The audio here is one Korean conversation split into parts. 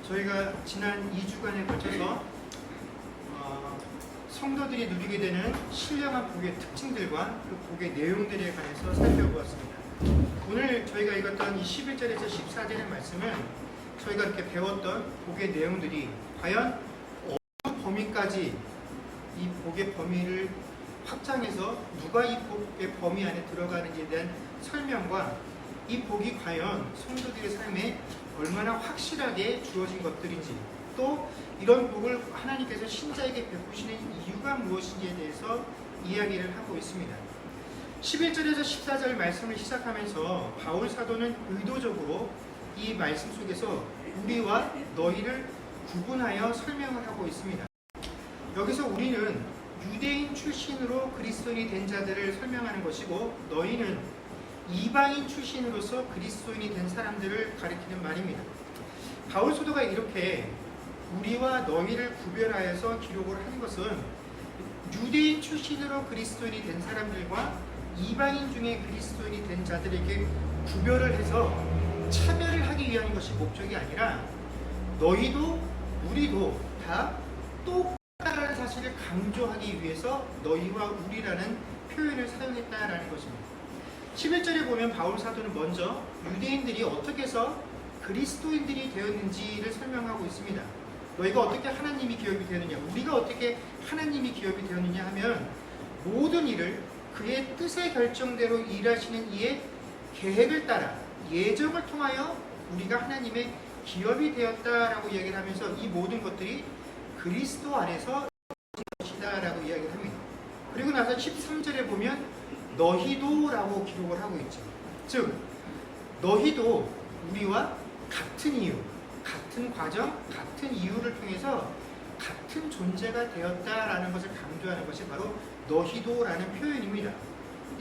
저희가 지난 2주간에 걸쳐서 성도들이 누리게 되는 신령한 복의 특징들과 그 복의 내용들에 관해서 살펴보았습니다. 오늘 저희가 읽었던 이 11절에서 14절의 말씀은 저희가 이렇게 배웠던 복의 내용들이 과연 어느 범위까지 이 복의 범위를 확장해서 누가 이 복의 범위 안에 들어가는지에 대한 설명과 이 복이 과연 성도들의 삶에 얼마나 확실하게 주어진 것들인지, 또 이런 복을 하나님께서 신자에게 베푸시는 이유가 무엇인지에 대해서 이야기를 하고 있습니다. 11절에서 14절 말씀을 시작하면서 바울 사도는 의도적으로 이 말씀 속에서 우리와 너희를 구분하여 설명을 하고 있습니다. 여기서 우리는 유대인 출신으로 그리스도인이 된 자들을 설명하는 것이고, 너희는 이방인 출신으로서 그리스도인이 된 사람들을 가리키는 말입니다. 바울 사도가 이렇게 우리와 너희를 구별하여서 기록을 하는 것은 유대인 출신으로 그리스도인이 된 사람들과 이방인 중에 그리스도인이 된 자들에게 구별을 해서 차별을 하기 위한 것이 목적이 아니라, 너희도 우리도 다 똑같다는 사실을 강조하기 위해서 너희와 우리라는 표현을 사용했다라는 것입니다. 11절에 보면 바울 사도는 먼저 유대인들이 어떻게 해서 그리스도인들이 되었는지를 설명하고 있습니다. 너희가 어떻게 하나님이 기업이 되느냐, 우리가 어떻게 하나님이 기업이 되었느냐 하면, 모든 일을 그의 뜻의 결정대로 일하시는 이의 계획을 따라 예정을 통하여 우리가 하나님의 기업이 되었다라고 이야기를 하면서 이 모든 것들이 그리스도 안에서 것이다 라고 이야기를 합니다. 그리고 나서 13절에 보면 너희도 라고 기록을 하고 있죠. 즉 너희도 우리와 같은 이유, 같은 과정, 같은 이유를 통해서 같은 존재가 되었다라는 것을 강조하는 것이 바로 너희도라는 표현입니다.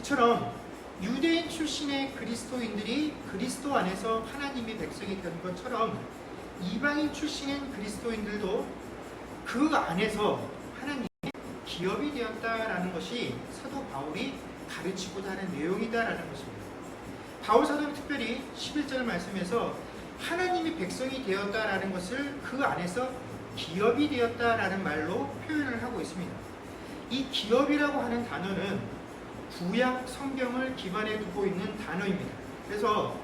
이처럼 유대인 출신의 그리스도인들이 그리스도 안에서 하나님의 백성이 된 것처럼, 이방인 출신인 그리스도인들도 그 안에서 하나님의 기업이 되었다라는 것이 사도 바울이 가르치고자 하는 내용이다라는 것입니다. 바울 사도는 특별히 11절 말씀에서 하나님의 백성이 되었다라는 것을 그 안에서 기업이 되었다라는 말로 표현을 하고 있습니다. 이 기업이라고 하는 단어는 구약 성경을 기반에 두고 있는 단어입니다. 그래서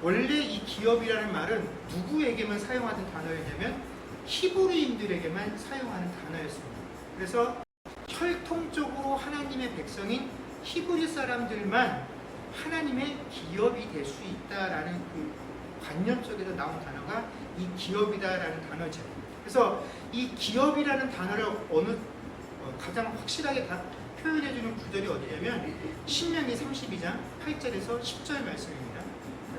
원래 이 기업이라는 말은 누구에게만 사용하던 단어였냐면 히브리인들에게만 사용하는 단어였습니다. 그래서 혈통적으로 하나님의 백성인 히브리 사람들만 하나님의 기업이 될 수 있다라는 그 관념 속에서 나온 단어가 이 기업이다라는 단어죠. 그래서 이 기업이라는 단어를 가장 확실하게 다 표현해주는 구절이 어디냐면 신명기 32장 8절에서 10절 말씀입니다.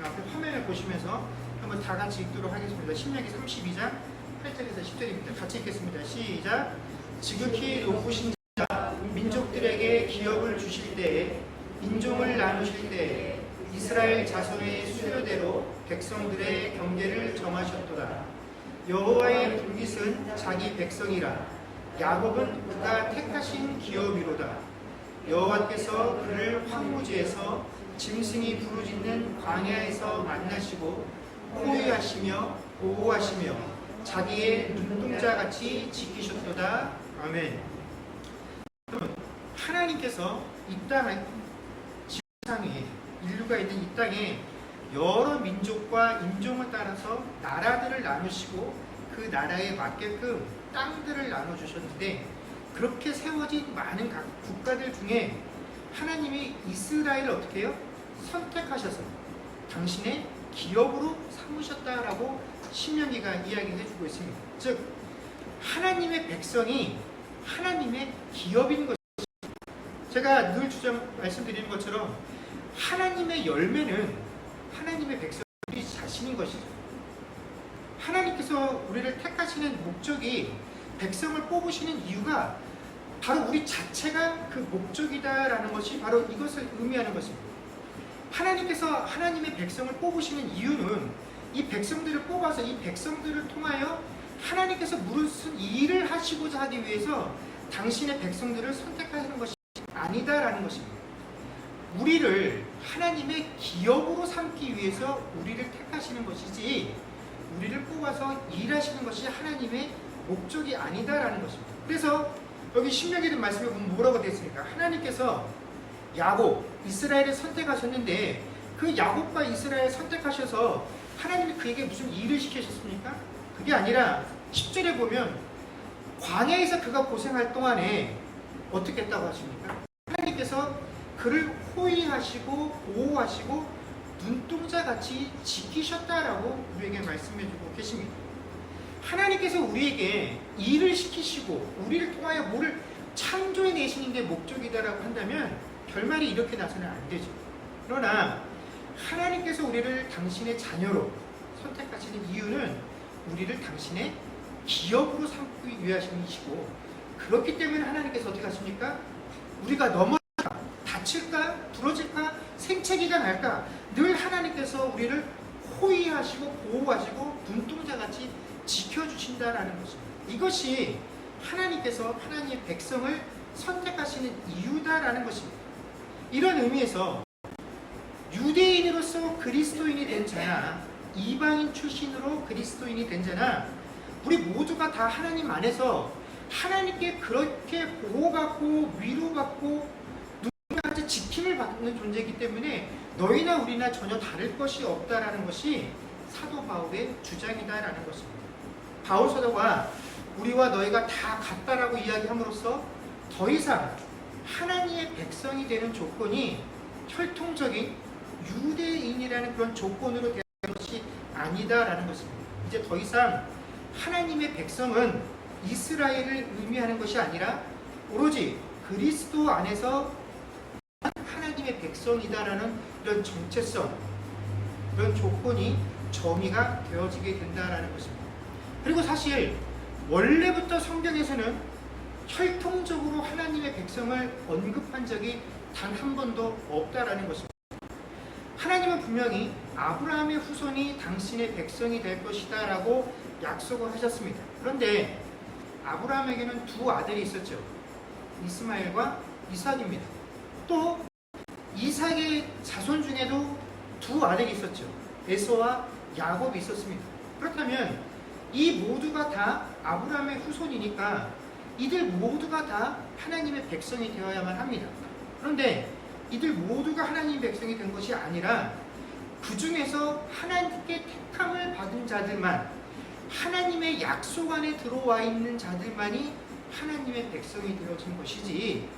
앞에 화면을 보시면서 한번 다 같이 읽도록 하겠습니다. 신명기 32장 8절에서 10절입니다. 같이 읽겠습니다. 시작. 지극히 높으신 자 민족들에게 기업을 주실 때에, 인종을 나누실 때에 이스라엘 자손의 수요대로 백성들의 경계를 정하셨도다. 여호와의 불깃은 자기 백성이라. 야곱은 그가 택하신 기업이로다. 여호와께서 그를 황무지에서 짐승이 부르짖는 광야에서 만나시고 호위하시며 보호하시며 자기의 눈동자같이 지키셨도다. 아멘. 하나님께서 이 땅, 지구상에 인류가 있는 이 땅에 여러 민족과 인종을 따라서 나라들을 나누시고 그 나라에 맞게끔 땅들을 나눠주셨는데, 그렇게 세워진 많은 각 국가들 중에 하나님이 이스라엘을 어떻게 해요? 선택하셔서 당신의 기업으로 삼으셨다라고 신명기가 이야기해주고 있습니다. 즉 하나님의 백성이 하나님의 기업인 것입니다. 제가 늘 말씀드리는 것처럼 하나님의 열매는 하나님의 백성이 자신인 것이죠. 하나님께서 우리를 택하시는 목적이, 백성을 뽑으시는 이유가 바로 우리 자체가 그 목적이다라는 것이 바로 이것을 의미하는 것입니다. 하나님께서 하나님의 백성을 뽑으시는 이유는 이 백성들을 뽑아서 이 백성들을 통하여 하나님께서 무슨 일을 하시고자 하기 위해서 당신의 백성들을 선택하시는 것이 아니다라는 것입니다. 우리를 하나님의 기업으로 삼기 위해서 우리를 택하시는 것이지, 우리를 뽑아서 일하시는 것이 하나님의 목적이 아니다라는 것입니다. 그래서 여기 신명기의 말씀에 보면 뭐라고 되어 있습니까? 하나님께서 야곱, 이스라엘을 선택하셨는데 그 야곱과 이스라엘을 선택하셔서 하나님이 그에게 무슨 일을 시키셨습니까? 그게 아니라 10절에 보면 광야에서 그가 고생할 동안에 어떻게 했다고 하십니까? 하나님께서 그를 호위하시고 보호하시고 눈동자같이 지키셨다라고 우리에게 말씀해주고 계십니다. 하나님께서 우리에게 일을 시키시고 우리를 통하여 뭐를 창조해 내시는 게 목적이다라고 한다면 결말이 이렇게 나서는 안 되죠. 그러나 하나님께서 우리를 당신의 자녀로 선택하시는 이유는 우리를 당신의 기업으로 삼기 위하심이시고, 그렇기 때문에 하나님께서 어떻게 하십니까? 우리가 넘어질까, 다칠까, 부러질까, 생채기가 날까 늘 하나님께서 우리를 호위하시고 보호하시고 눈동자같이 지켜주신다라는 것입니다. 이것이 하나님께서 하나님의 백성을 선택하시는 이유다라는 것입니다. 이런 의미에서 유대인으로서 그리스도인이 된 자나 이방인 출신으로 그리스도인이 된 자나 우리 모두가 다 하나님 안에서 하나님께 그렇게 보호받고 위로받고 누군가같이 지킴을 받는 존재이기 때문에 너희나 우리나 전혀 다를 것이 없다라는 것이 사도 바울의 주장이다라는 것입니다. 바울 사도가 우리와 너희가 다 같다라고 이야기함으로써 더 이상 하나님의 백성이 되는 조건이 혈통적인 유대인이라는 그런 조건으로 되는 것이 아니다라는 것입니다. 이제 더 이상 하나님의 백성은 이스라엘을 의미하는 것이 아니라 오로지 그리스도 안에서 하나님의 백성이다라는 이런 정체성, 이런 조건이 정의가 되어지게 된다라는 것입니다. 그리고 사실 원래부터 성경에서는 혈통적으로 하나님의 백성을 언급한 적이 단 한 번도 없다라는 것입니다. 하나님은 분명히 아브라함의 후손이 당신의 백성이 될 것이다 라고 약속을 하셨습니다. 그런데 아브라함에게는 두 아들이 있었죠. 이스마엘과 이삭입니다. 또 이삭의 자손 중에도 두 아들이 있었죠. 에서와 야곱이 있었습니다. 그렇다면 이 모두가 다 아브라함의 후손이니까 이들 모두가 다 하나님의 백성이 되어야만 합니다. 그런데 이들 모두가 하나님의 백성이 된 것이 아니라 그 중에서 하나님께 택함을 받은 자들만, 하나님의 약속 안에 들어와 있는 자들만이 하나님의 백성이 되어진 것이지,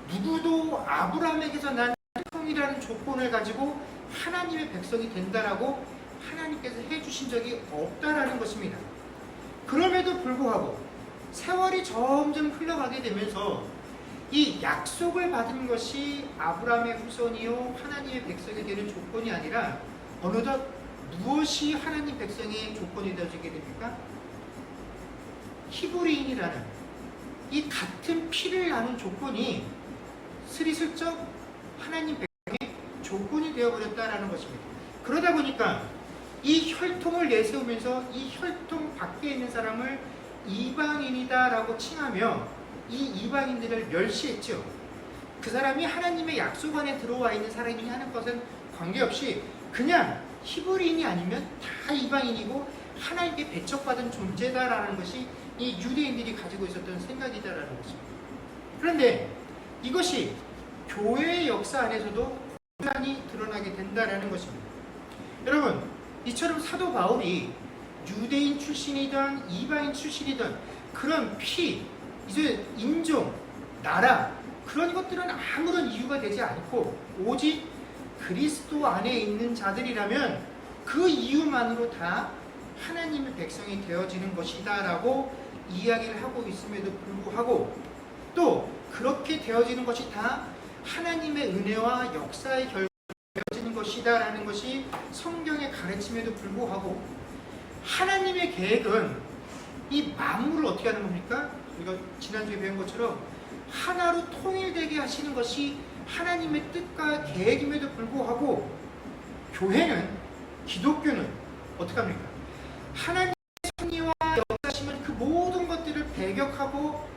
누구도 아브라함에게서 난 혈통이라는 조건을 가지고 하나님의 백성이 된다라고 하나님께서 해주신 적이 없다라는 것입니다. 그럼에도 불구하고 세월이 점점 흘러가게 되면서 이 약속을 받은 것이 아브라함의 후손이요 하나님의 백성이 되는 조건이 아니라 어느덧 무엇이 하나님 백성의 조건이 되어지게 됩니까? 히브리인이라는 이 같은 피를 나눈 조건이 스리슬쩍 하나님 백성의 조건이 되어버렸다라는 것입니다. 그러다 보니까 이 혈통을 내세우면서 이 혈통 밖에 있는 사람을 이방인이다라고 칭하며 이 이방인들을 멸시했죠. 그 사람이 하나님의 약속 안에 들어와 있는 사람이냐 하는 것은 관계없이 그냥 히브리인이 아니면 다 이방인이고 하나님께 배척받은 존재다라는 것이 이 유대인들이 가지고 있었던 생각이다라는 것입니다. 그런데 이것이 교회의 역사 안에서도 고스란히 드러나게 된다라는 것입니다. 여러분, 이처럼 사도 바울이 유대인 출신이든 이방인 출신이든 그런 피, 이제 인종, 나라 그런 것들은 아무런 이유가 되지 않고 오직 그리스도 안에 있는 자들이라면 그 이유만으로 다 하나님의 백성이 되어지는 것이다 라고 이야기를 하고 있음에도 불구하고 또 그렇게 되어지는 것이 다 하나님의 은혜와 역사의 결과로 되어지는 것이다 라는 것이 성경의 가르침에도 불구하고 하나님의 계획은 이 만물을 어떻게 하는 겁니까? 우리가 지난주에 배운 것처럼 하나로 통일되게 하시는 것이 하나님의 뜻과 계획임에도 불구하고 교회는, 기독교는 어떻게 합니까? 하나님의 섭리와 역사심은 그 모든 것들을 배격하고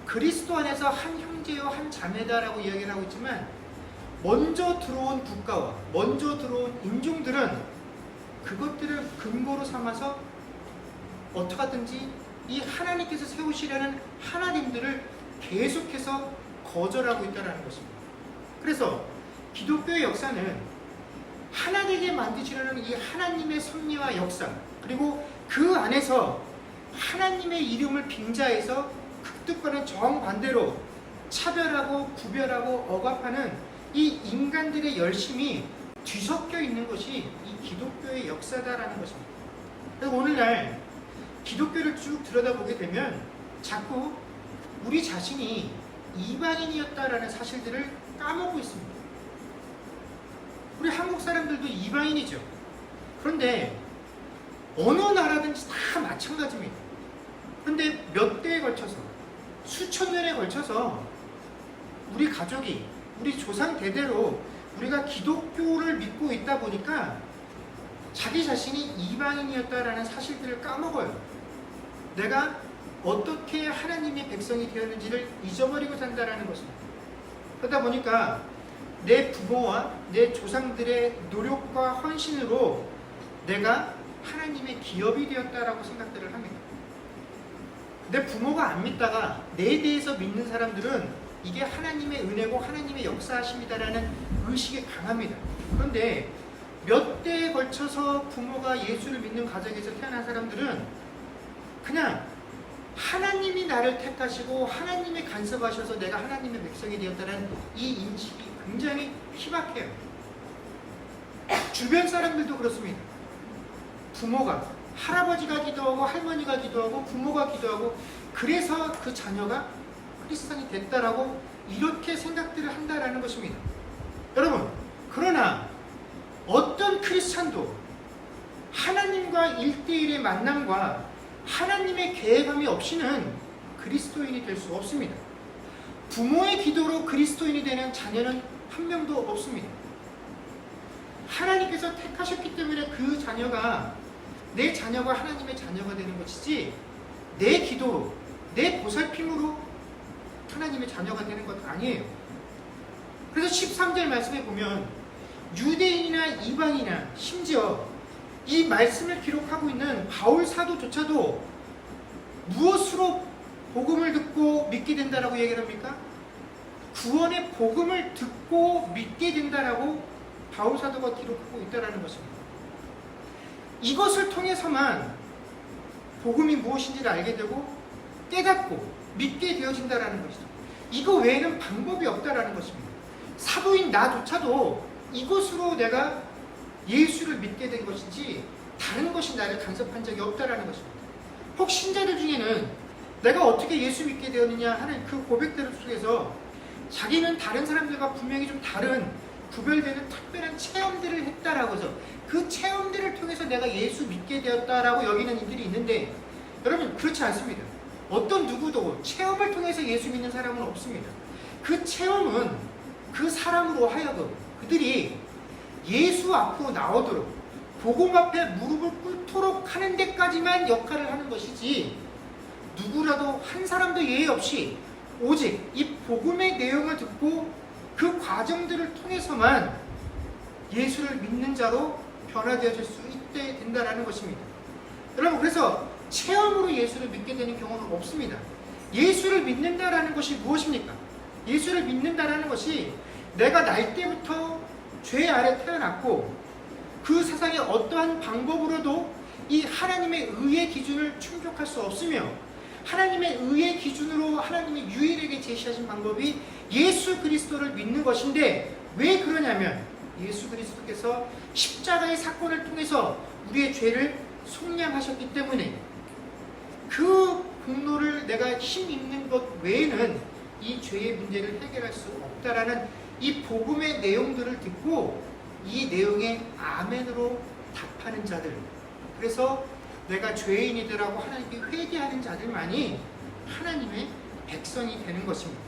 그리스도 안에서 한 형제요 한 자매다라고 이야기를 하고 있지만 먼저 들어온 국가와 먼저 들어온 인종들은 그것들을 근거로 삼아서 어떻게 하든지 이 하나님께서 세우시려는 하나님들을 계속해서 거절하고 있다는 것입니다. 그래서 기독교의 역사는 하나님에게 만드시려는 이 하나님의 섭리와 역사, 그리고 그 안에서 하나님의 이름을 빙자해서 그 뜻과는 정반대로 차별하고 구별하고 억압하는 이 인간들의 열심이 뒤섞여 있는 것이 이 기독교의 역사다라는 것입니다. 그래서 오늘날 기독교를 쭉 들여다보게 되면 자꾸 우리 자신이 이방인이었다라는 사실들을 까먹고 있습니다. 우리 한국 사람들도 이방인이죠. 그런데 어느 나라든지 다 마찬가지입니다. 그런데 몇 대에 걸쳐서, 수천 년에 걸쳐서 우리 가족이, 우리 조상 대대로 우리가 기독교를 믿고 있다 보니까 자기 자신이 이방인이었다라는 사실들을 까먹어요. 내가 어떻게 하나님의 백성이 되었는지를 잊어버리고 산다라는 것입니다. 그러다 보니까 내 부모와 내 조상들의 노력과 헌신으로 내가 하나님의 기업이 되었다라고 생각들을 합니다. 내 부모가 안 믿다가 내에 대해서 믿는 사람들은 이게 하나님의 은혜고 하나님의 역사하심이다라는 의식이 강합니다. 그런데 몇 대에 걸쳐서 부모가 예수를 믿는 가정에서 태어난 사람들은 그냥 하나님이 나를 택하시고 하나님이 간섭하셔서 내가 하나님의 백성이 되었다는 이 인식이 굉장히 희박해요. 주변 사람들도 그렇습니다. 부모가, 할아버지가 기도하고 할머니가 기도하고 부모가 기도하고 그래서 그 자녀가 크리스찬이 됐다라고 이렇게 생각들을 한다라는 것입니다. 여러분, 그러나 어떤 크리스찬도 하나님과 1대1의 만남과 하나님의 계획함이 없이는 그리스도인이 될 수 없습니다. 부모의 기도로 그리스도인이 되는 자녀는 한 명도 없습니다. 하나님께서 택하셨기 때문에 그 자녀가 내 자녀가 하나님의 자녀가 되는 것이지 내 기도로, 내 보살핌으로 하나님의 자녀가 되는 것 아니에요. 그래서 13절 말씀에 보면 유대인이나 이방이나 심지어 이 말씀을 기록하고 있는 바울 사도조차도 무엇으로 복음을 듣고 믿게 된다라고 얘기를 합니까? 구원의 복음을 듣고 믿게 된다라고 바울 사도가 기록하고 있다라는 것입니다. 이것을 통해서만 복음이 무엇인지를 알게 되고 깨닫고 믿게 되어진다라는 것이죠. 이거 외에는 방법이 없다라는 것입니다. 사도인 나조차도 이것으로 내가 예수를 믿게 된 것이지 다른 것이 나를 간섭한 적이 없다라는 것입니다. 혹 신자들 중에는 내가 어떻게 예수 믿게 되었느냐 하는 그 고백들 속에서 자기는 다른 사람들과 분명히 좀 다른 구별되는 특별한 체험들을 했다라고 해서 그 체험들을 통해서 내가 예수 믿게 되었다라고 여기는 이들이 있는데 여러분 그렇지 않습니다. 어떤 누구도 체험을 통해서 예수 믿는 사람은 없습니다. 그 체험은 그 사람으로 하여금 그들이 예수 앞으로 나오도록 복음 앞에 무릎을 꿇도록 하는 데까지만 역할을 하는 것이지 누구라도 한 사람도 예외 없이 오직 이 복음의 내용을 듣고 그 과정들을 통해서만 예수를 믿는 자로 변화되어질 수 있게 된다는 것입니다. 여러분 그래서 체험으로 예수를 믿게 되는 경우는 없습니다. 예수를 믿는다라는 것이 무엇입니까? 예수를 믿는다라는 것이 내가 날 때부터 죄 아래 태어났고 그 세상의 어떠한 방법으로도 이 하나님의 의의 기준을 충족할 수 없으며 하나님의 의의 기준으로 하나님이 유일하게 제시하신 방법이 예수 그리스도를 믿는 것인데 왜 그러냐면 예수 그리스도께서 십자가의 사건을 통해서 우리의 죄를 속량하셨기 때문에 그 공로를 내가 힘입는 것 외에는 이 죄의 문제를 해결할 수 없다라는 이 복음의 내용들을 듣고 이 내용에 아멘으로 답하는 자들, 그래서 내가 죄인이더라고 하나님께 회개하는 자들만이 하나님의 백성이 되는 것입니다.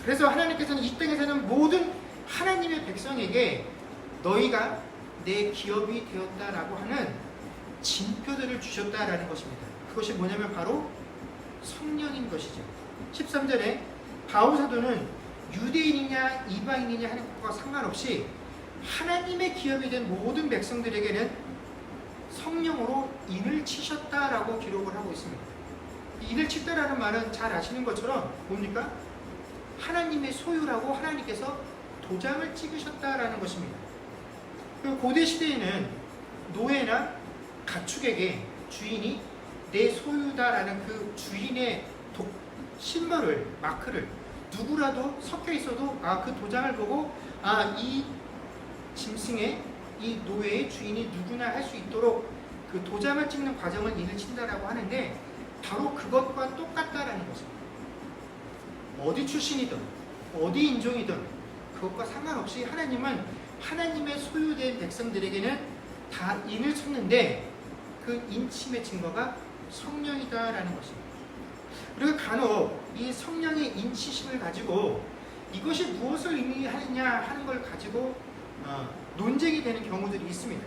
그래서 하나님께서는 이 땅에서는 모든 하나님의 백성에게 너희가 내 기업이 되었다라고 하는 징표들을 주셨다라는 것입니다. 그것이 뭐냐면 바로 성령인 것이죠. 13절에 바울 사도는 유대인이냐 이방인이냐 하는 것과 상관없이 하나님의 기업이 된 모든 백성들에게는 성령으로 인을 치셨다라고 기록을 하고 있습니다. 인을 쳤다라는 말은 잘 아시는 것처럼 뭡니까? 하나님의 소유라고 하나님께서 도장을 찍으셨다라는 것입니다. 그 고대 시대에는 노예나 가축에게 주인이 내 소유다라는 그 주인의 심벌을, 마크를 누구라도 섞여 있어도 그 도장을 보고 이 짐승의 이 노예의 주인이 누구나 할 수 있도록 그 도장을 찍는 과정을 인을 친다라고 하는데 바로 그것과 똑같다라는 것입니다. 어디 출신이든 어디 인종이든 그것과 상관없이 하나님은 하나님의 소유된 백성들에게는 다 인을 쳤는데 그 인침의 증거가 성령이다라는 것입니다. 그리고 간혹 이 성령의 인치심을 가지고 이것이 무엇을 의미하느냐 하는 걸 가지고 논쟁이 되는 경우들이 있습니다.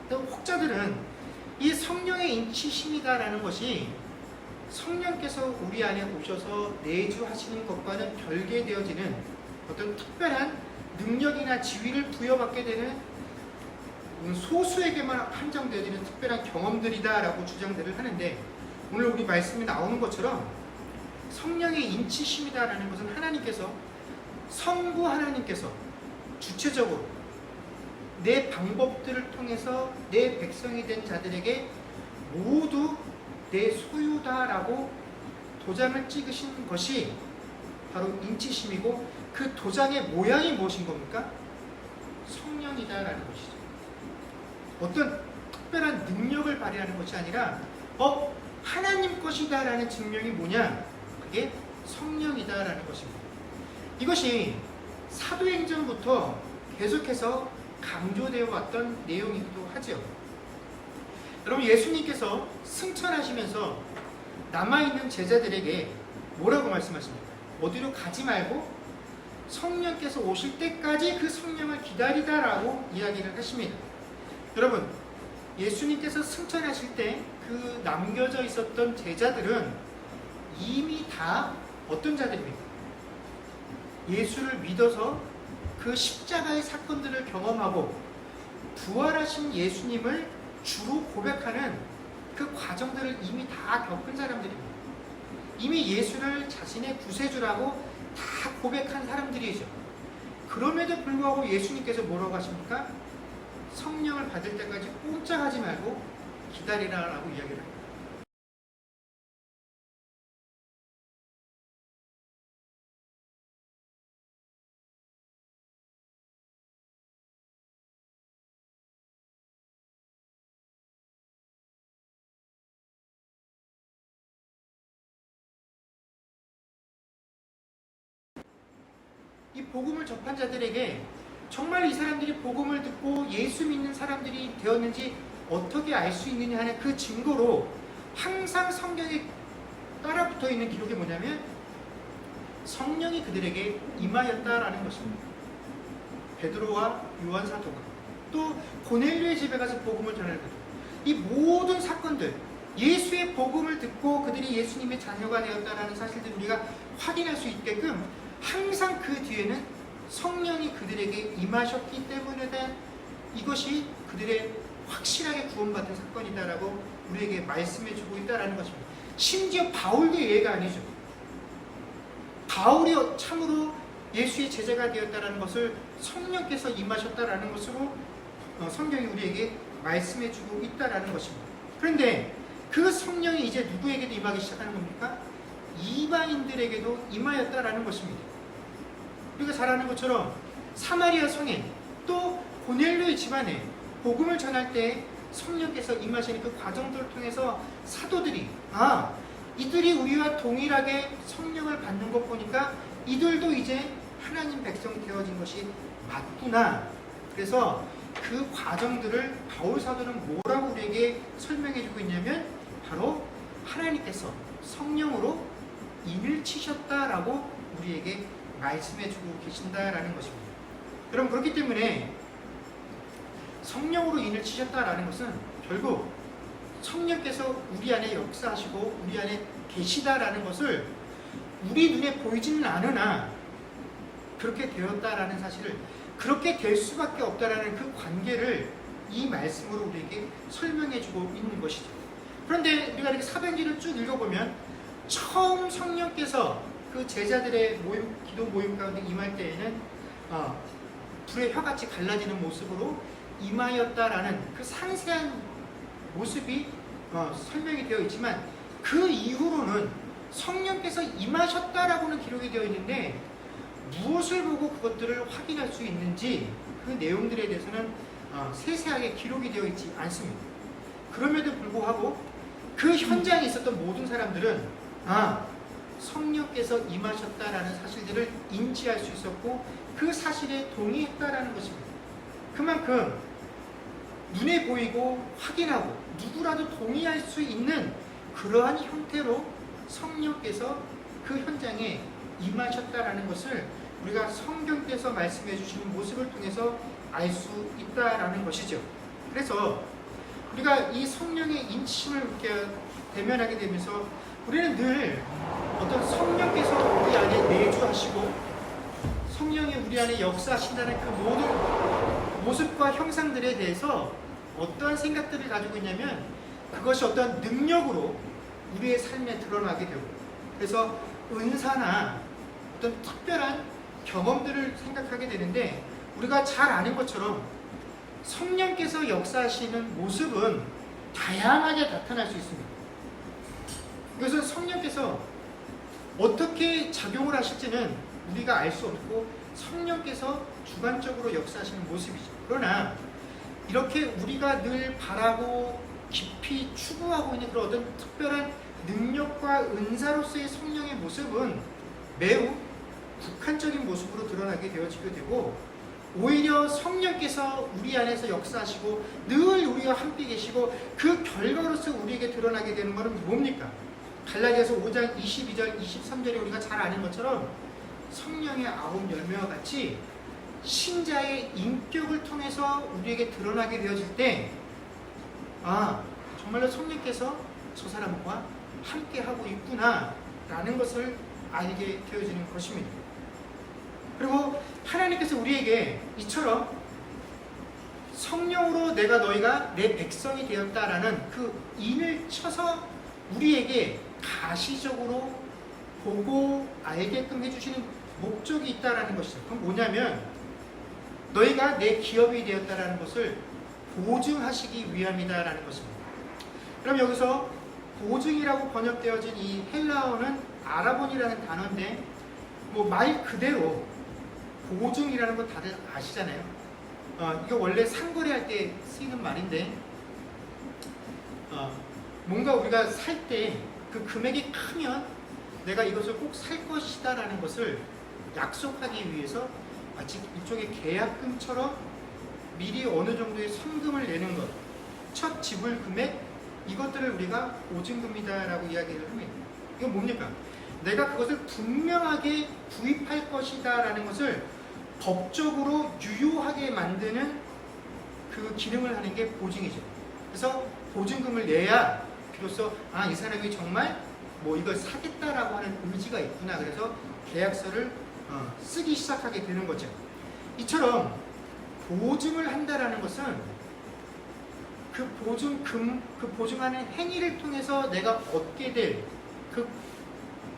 혹자들은 이 성령의 인치심이다라는 것이 성령께서 우리 안에 오셔서 내주하시는 것과는 별개되어지는 어떤 특별한 능력이나 지위를 부여받게 되는 소수에게만 한정되어지는 특별한 경험들이다라고 주장들을 하는데, 오늘 우리 말씀에 나오는 것처럼 성령의 인치심이다라는 것은 하나님께서, 성부 하나님께서 주체적으로 내 방법들을 통해서 내 백성이 된 자들에게 모두 내 소유다라고 도장을 찍으신 것이 바로 인치심이고, 그 도장의 모양이 무엇인 겁니까? 성령이다라는 것이죠. 어떤 특별한 능력을 발휘하는 것이 아니라 하나님 것이다라는 증명이 뭐냐? 그게 성령이다라는 것입니다. 이것이 사도행전부터 계속해서 강조되어 왔던 내용이기도 하죠. 여러분, 예수님께서 승천하시면서 남아있는 제자들에게 뭐라고 말씀하십니까? 어디로 가지 말고 성령께서 오실 때까지 그 성령을 기다리다라고 이야기를 하십니다. 여러분, 예수님께서 승천하실 때 그 남겨져 있었던 제자들은 이미 다 어떤 자들입니까? 예수를 믿어서 그 십자가의 사건들을 경험하고 부활하신 예수님을 주로 고백하는 그 과정들을 이미 다 겪은 사람들입니다. 이미 예수를 자신의 구세주라고 다 고백한 사람들이죠. 그럼에도 불구하고 예수님께서 뭐라고 하십니까? 성령을 받을 때까지 꼼짝하지 말고 기다리라라고 이야기를 합니다. 이 복음을 접한 자들에게 정말 이 사람들이 복음을 듣고 예수 믿는 사람들이 되었는지 어떻게 알 수 있느냐 하는 그 증거로 항상 성경에 따라붙어 있는 기록이 뭐냐면 성령이 그들에게 임하였다라는 것입니다. 베드로와 요한 사도가 또 고넬료의 집에 가서 복음을 전할 것, 이 모든 사건들, 예수의 복음을 듣고 그들이 예수님의 자녀가 되었다라는 사실들을 우리가 확인할 수 있게끔 항상 그 뒤에는 성령이 그들에게 임하셨기 때문에 대한 이것이 그들의 확실하게 구원받은 사건이다라고 우리에게 말씀해주고 있다라는 것입니다. 심지어 바울도 예외가 아니죠. 바울이 참으로 예수의 제자가 되었다라는 것을 성령께서 임하셨다라는 것으로 성경이 우리에게 말씀해주고 있다라는 것입니다. 그런데 그 성령이 이제 누구에게도 임하기 시작하는 겁니까? 이방인들에게도 임하였다라는 것입니다. 우리가 잘 아는 것처럼 사마리아 성에 또 고넬료의 집안에 복음을 전할 때 성령께서 임하시는 그 과정들을 통해서 사도들이 이들이 우리와 동일하게 성령을 받는 것 보니까 이들도 이제 하나님 백성 되어진 것이 맞구나. 그래서 그 과정들을 바울 사도는 뭐라고 우리에게 설명해주고 있냐면 바로 하나님께서 성령으로 인을 치셨다라고 우리에게 말씀해주고 계신다라는 것입니다. 여러분, 그렇기 때문에 성령으로 인을 치셨다라는 것은 결국 성령께서 우리 안에 역사하시고 우리 안에 계시다라는 것을 우리 눈에 보이지는 않으나 그렇게 되었다라는 사실을, 그렇게 될 수밖에 없다라는 그 관계를 이 말씀으로 우리에게 설명해주고 있는 것이죠. 그런데 우리가 이렇게 사변기를 쭉 읽어보면 처음 성령께서 그 제자들의 모임, 기도 모임 가운데 임할 때에는 불의 혀같이 갈라지는 모습으로 임하였다라는 그 상세한 모습이 설명이 되어 있지만 그 이후로는 성령께서 임하셨다라고는 기록이 되어 있는데 무엇을 보고 그것들을 확인할 수 있는지 그 내용들에 대해서는 세세하게 기록이 되어 있지 않습니다. 그럼에도 불구하고 그 현장에 있었던 모든 사람들은 성령께서 임하셨다라는 사실들을 인지할 수 있었고 그 사실에 동의했다라는 것입니다. 그만큼 눈에 보이고 확인하고 누구라도 동의할 수 있는 그러한 형태로 성령께서 그 현장에 임하셨다라는 것을 우리가 성경께서 말씀해 주시는 모습을 통해서 알 수 있다라는 것이죠. 그래서 우리가 이 성령의 인침을 이렇게 대면하게 되면서 우리는 늘 어떤 성령께서 우리 안에 내주하시고 성령이 우리 안에 역사하신다는 그 모든 모습과 형상들에 대해서 어떠한 생각들을 가지고 있냐면 그것이 어떤 능력으로 우리의 삶에 드러나게 되고 그래서 은사나 어떤 특별한 경험들을 생각하게 되는데 우리가 잘 아는 것처럼 성령께서 역사하시는 모습은 다양하게 나타날 수 있습니다. 그래서 성령께서 어떻게 작용을 하실지는 우리가 알 수 없고 성령께서 주관적으로 역사하시는 모습이죠. 그러나 이렇게 우리가 늘 바라고 깊이 추구하고 있는 그런 어떤 특별한 능력과 은사로서의 성령의 모습은 매우 국한적인 모습으로 드러나게 되어지게 되고 오히려 성령께서 우리 안에서 역사하시고 늘 우리와 함께 계시고 그 결과로서 우리에게 드러나게 되는 것은 뭡니까? 갈라디아서 5장 22절 23절에 우리가 잘 아는 것처럼 성령의 9열매와 같이 신자의 인격을 통해서 우리에게 드러나게 되어질 때 정말로 성령께서 저 사람과 함께 하고 있구나 라는 것을 알게 되어지는 것입니다. 그리고 하나님께서 우리에게 이처럼 성령으로 너희가 내 백성이 되었다라는 그 인을 쳐서 우리에게 가시적으로 보고 알게끔 해주시는 목적이 있다라는 것이죠. 그럼 뭐냐면 너희가 내 기업이 되었다라는 것을 보증하시기 위함이다라는 것입니다. 그럼 여기서 보증이라고 번역되어진 이 헬라어는 아라본이라는 단어인데 말 그대로 보증이라는 거 다들 아시잖아요. 이거 원래 상거래할 때 쓰이는 말인데 뭔가 우리가 살 때 그 금액이 크면 내가 이것을 꼭 살 것이다 라는 것을 약속하기 위해서 마치 일종의 계약금처럼 미리 어느 정도의 선금을 내는 것, 첫 지불 금액 이것들을 우리가 보증금이다 라고 이야기를 합니다. 이건 뭡니까? 내가 그것을 분명하게 구입할 것이다 라는 것을 법적으로 유효하게 만드는 그 기능을 하는 게 보증이죠. 그래서 보증금을 내야 비로소 이 사람이 정말 이걸 사겠다라고 하는 의지가 있구나. 그래서 계약서를 쓰기 시작하게 되는 거죠. 이처럼 보증을 한다라는 것은 그 보증금, 그 보증하는 행위를 통해서 내가 얻게 될 그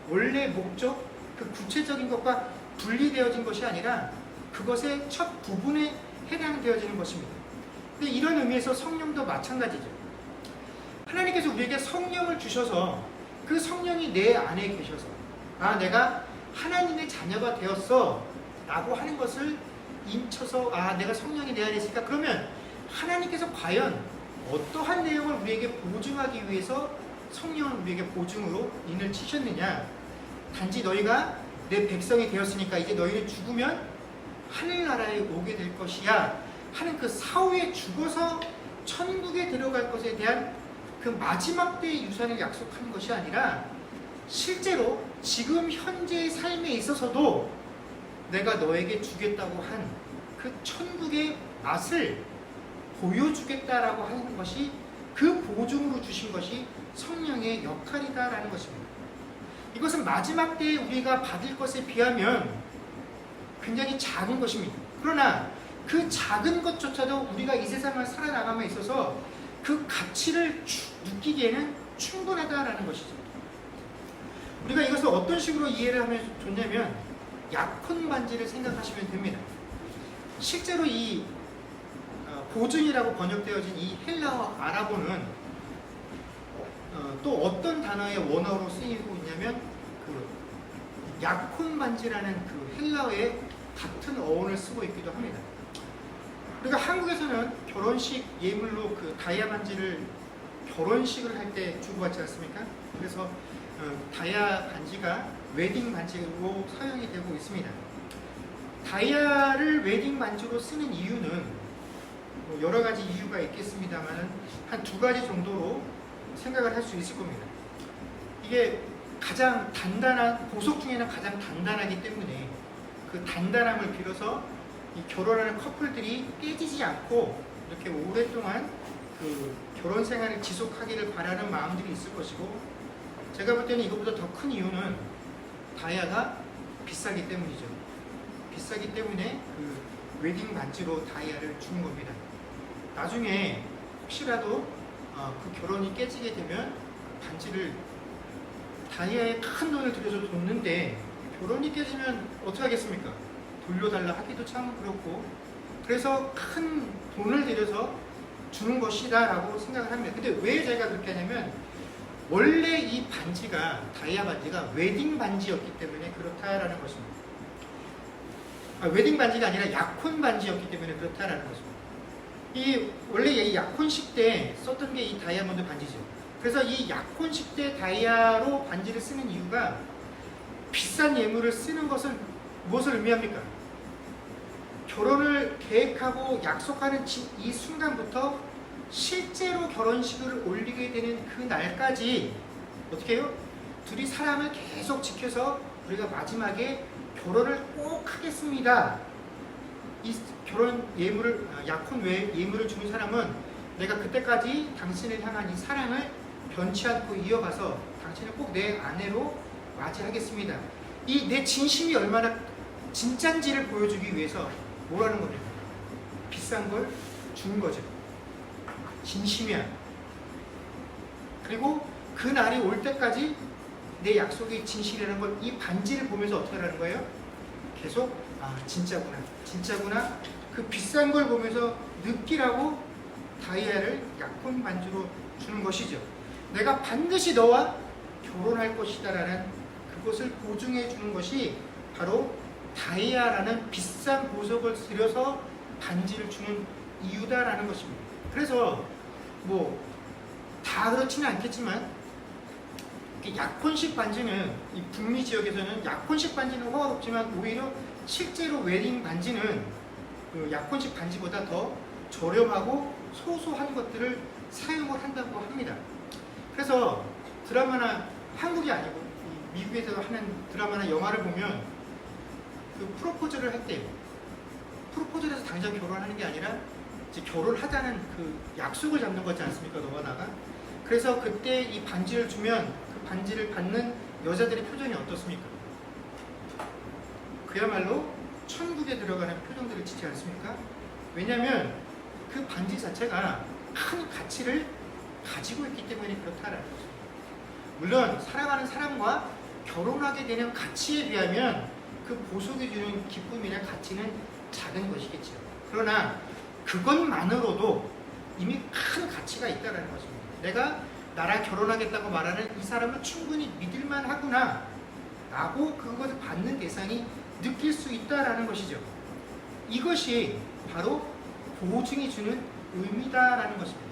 원래 목적, 그 구체적인 것과 분리되어진 것이 아니라 그것의 첫 부분에 해당되어지는 것입니다. 근데 이런 의미에서 성령도 마찬가지죠. 하나님께서 우리에게 성령을 주셔서 그 성령이 내 안에 계셔서 내가 하나님의 자녀가 되었어 라고 하는 것을 인쳐서 내가 성령이 내 안에 있으니까 그러면 하나님께서 과연 어떠한 내용을 우리에게 보증하기 위해서 성령을 우리에게 보증으로 인을 치셨느냐. 단지 너희가 내 백성이 되었으니까 이제 너희는 죽으면 하늘나라에 오게 될 것이야 하는 그 사후에 죽어서 천국에 들어갈 것에 대한 그 마지막 때의 유산을 약속하는 것이 아니라 실제로 지금 현재의 삶에 있어서도 내가 너에게 주겠다고 한 그 천국의 맛을 보여주겠다라고 하는 것이 그 보증으로 주신 것이 성령의 역할이다라는 것입니다. 이것은 마지막 때에 우리가 받을 것에 비하면 굉장히 작은 것입니다. 그러나 그 작은 것조차도 우리가 이 세상을 살아나감에 있어서 그 가치를 느끼기에는 충분하다라는 것이죠. 우리가 이것을 어떤 식으로 이해를 하면 좋냐면 약혼 반지를 생각하시면 됩니다. 실제로 이 보증이라고 번역되어진 이 헬라어 아라고는 또 어떤 단어의 원어로 쓰이고 있냐면 그 약혼 반지라는 그 헬라어의 같은 어원을 쓰고 있기도 합니다. 우리가 한국에서는 결혼식 예물로 그 다이아 반지를 결혼식을 할 때 주고받지 않습니까? 그래서 다이아 반지가 웨딩 반지로 사용이 되고 있습니다. 다이아를 웨딩 반지로 쓰는 이유는 뭐 여러 가지 이유가 있겠습니다만 한 두 가지 정도로 생각을 할 수 있을 겁니다. 이게 가장 단단한, 보석 중에는 가장 단단하기 때문에 그 단단함을 빌어서 이 결혼하는 커플들이 깨지지 않고 이렇게 오랫동안 그 결혼 생활을 지속하기를 바라는 마음들이 있을 것이고, 제가 볼 때는 이것보다 더 큰 이유는 다이아가 비싸기 때문이죠. 비싸기 때문에 그 웨딩 반지로 다이아를 주는 겁니다. 나중에 혹시라도 그 결혼이 깨지게 되면 반지를 다이아에 큰 돈을 들여서 줬는데 결혼이 깨지면 어떻게 하겠습니까? 돌려달라 하기도 참 그렇고, 그래서 큰 돈을 들여서 주는 것이다 라고 생각을 합니다. 근데 왜 제가 그렇게 하냐면 원래 이 반지가, 다이아 반지가 웨딩 반지였기 때문에 그렇다라는 것입니다. 웨딩 반지가 아니라 약혼 반지였기 때문에 그렇다라는 것입니다. 원래 이 약혼식 때 썼던 게 이 다이아몬드 반지죠. 그래서 이 약혼식 때 다이아로 반지를 쓰는 이유가, 비싼 예물을 쓰는 것은 무엇을 의미합니까? 결혼을 계획하고 약속하는 이 순간부터 실제로 결혼식을 올리게 되는 그 날까지 어떻게 해요? 둘이 사랑을 계속 지켜서 우리가 마지막에 결혼을 꼭 하겠습니다. 이 결혼 예물을, 약혼 예물을 주는 사람은 내가 그때까지 당신을 향한 이 사랑을 변치 않고 이어가서 당신을 꼭 내 아내로 맞이하겠습니다. 이 내 진심이 얼마나 진짠지를 보여주기 위해서 뭘 하는 겁니까? 비싼 걸 주는 거죠. 진심이야. 그리고 그 날이 올 때까지 내 약속이 진실이라는 걸 이 반지를 보면서 어떻게 하라는 거예요? 계속 진짜구나, 진짜구나. 그 비싼 걸 보면서 느끼라고 다이아를 약혼 반지로 주는 것이죠. 내가 반드시 너와 결혼할 것이다 라는 그것을 보증해 주는 것이 바로 다이아라는 비싼 보석을 들여서 반지를 주는 이유다라는 것입니다. 그래서 뭐 다 그렇지는 않겠지만 약혼식 반지는, 이 북미 지역에서는 약혼식 반지는 호화롭지만 오히려 실제로 웨딩 반지는 그 약혼식 반지보다 더 저렴하고 소소한 것들을 사용을 한다고 합니다. 그래서 드라마나, 한국이 아니고 미국에서 하는 드라마나 영화를 보면 그 프로포즈를 할 때, 프로포즈를 해서 당장 결혼하는 게 아니라 이제 결혼하자는 그 약속을 잡는 거지 않습니까? 너와 나가. 그래서 그때 이 반지를 주면 그 반지를 받는 여자들의 표정이 어떻습니까? 그야말로 천국에 들어가는 표정들을 짓지 않습니까? 왜냐하면 그 반지 자체가 큰 가치를 가지고 있기 때문에 그렇다라는 거죠. 물론 사랑하는 사람과 결혼하게 되는 가치에 비하면 그 보석이 주는 기쁨이나 가치는 작은 것이겠죠. 그러나 그것만으로도 이미 큰 가치가 있다는 것입니다. 내가 나랑 결혼하겠다고 말하는 이 사람은 충분히 믿을만 하구나 라고 그것을 받는 대상이 느낄 수 있다는 것이죠. 이것이 바로 보증이 주는 의미다라는 것입니다.